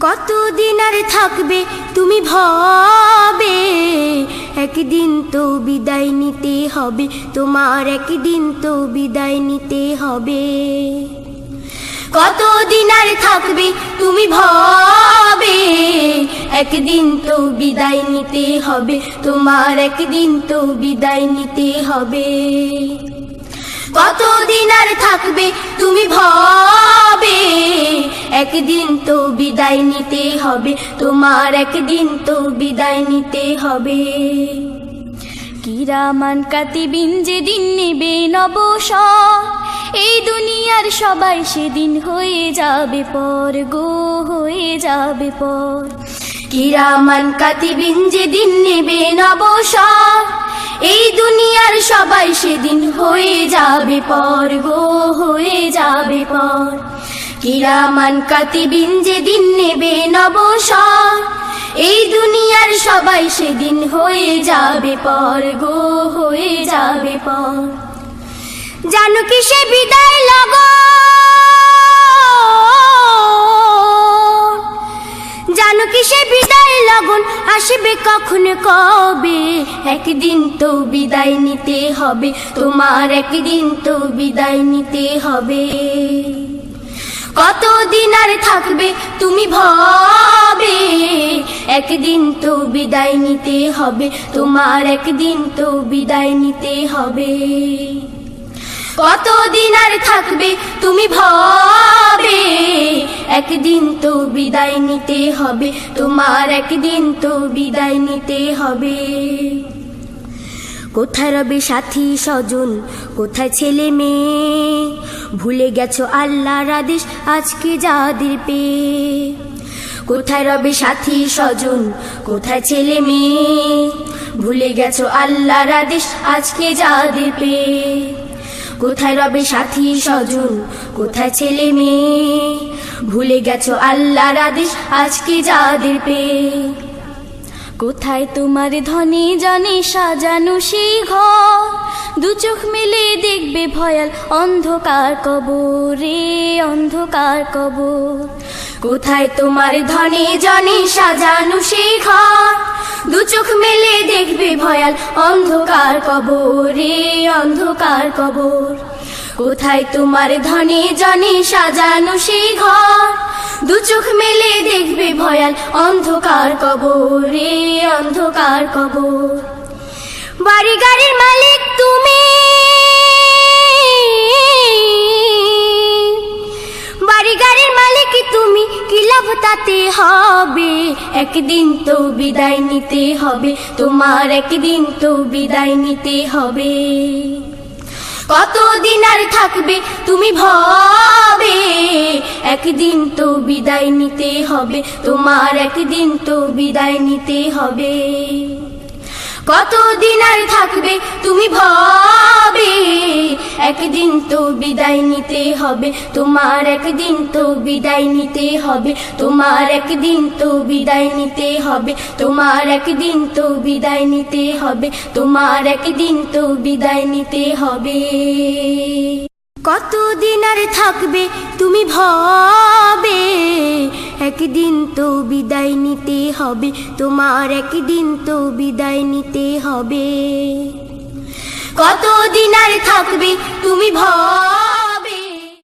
কতদিন আর থাকবে তুমি ভবে, একদিন তো বিদায় নিতে হবে তোমার, একদিন তো বিদায় নিতে হবে। কতদিন আর থাকবে তুমি ভবে, একদিন তো বিদায় নিতে হবে তোমার, একদিন তো বিদায় নিতে হবে। কতদিন আর থাকবে তুমি ভবে, একদিন তো বিদায় নিতে হবে তোমার, একদিন তো বিদায় নিতে হবে। কিরামান কাতিবিন যেদিন নেবে নবসর, এই দুনিয়ার সবাই সেদিন হয়ে যাবে পর গো, হয়ে যাবে পর। কিরামান কাতিবিন যেদিন নেবে নবসর, এই দুনিয়ার সবাই সেদিন হয়ে যাবে পর গো, হয়ে যাবে পর। কিরামান কাতিবিন যেদিন নেবে নবসর, এই দুনিয়ার সবাই সেদিন হয়ে যাবে পর গো, হয়ে যাবে পর। জানো কি সে বিদায় লগন, জানো কি সে বিদায় লগন আসবে কখন কবে, একদিন তো বিদায় নিতে হবে তোমার, একদিন তো বিদায় নিতে হবে। কতদিন আর থাকবে তুমি ভবে, একদিন তো বিদায় নিতে হবে তোমার, একদিন তো বিদায় নিতে হবে। কতদিন আর থাকবে তুমি ভবে, একদিন তো বিদায় নিতে হবে তোমার, একদিন তো বিদায় নিতে হবে। কোথায় রবে সাথী স্বজন, কোথায় ছেলে মেয়ে, ভুলে গেছো আল্লাহর আদেশ আজকে যাদের পেয়ে। কোথায় রবে সাথী স্বজন, কোথায় ছেলে মেয়ে, ভুলে গেছো আল্লাহর আদেশ আজকে যাদের পেয়ে। কোথায় রবে সাথী স্বজন, কোথায় ছেলে মেয়ে, ভুলে গেছো আল্লাহর আদেশ আজকে যাদের পেয়ে। কোথায় তোমার ধনে জনে সাজানো সেই ঘর, দু চোখ মেলে দেখবে ভয়াল অন্ধকার কবরে, অন্ধকার কবর। কোথায় তোমার ধনে জনে সাজানো সেই ঘর, দু চোখ মেলে দেখবে ভয়াল অন্ধকার কবরে, অন্ধকার কবর। কোথায় তোমার ধনে জনে সাজানো সেই ঘর, দু চোখ মেলে দেখবে ভয়াল অন্ধকার কবরে, অন্ধকার কবর। বাড়ি গাড়ির মালিক তুমি, বাড়ি গাড়ির মালিক তুমি, কি লাভ তাতে হবে, একদিন তো বিদায় নিতে হবে তোমার, একদিন তো বিদায় নিতে হবে। কতদিন আর থাকবে তুমি ভবে, একদিন তো বিদায় নিতে হবে তোমার, একদিন তো বিদায় নিতে হবে। কতদিন আর থাকবে তুমি ভবে, একদিন তো বিদায় নিতে হবে তোমার, একদিন তো বিদায় নিতে হবে তোমার, একদিন তো বিদায় নিতে হবে তোমার, একদিন তো বিদায় নিতে হবে তোমার, একদিন তো বিদায় নিতে হবে। কতদিন আর থাকবে তুমি ভবে, একদিন তো বিদায় নিতে হবে তোমার, একদিন তো বিদায় নিতে হবে। কতদিন আর থাকবে তুমি ভবে।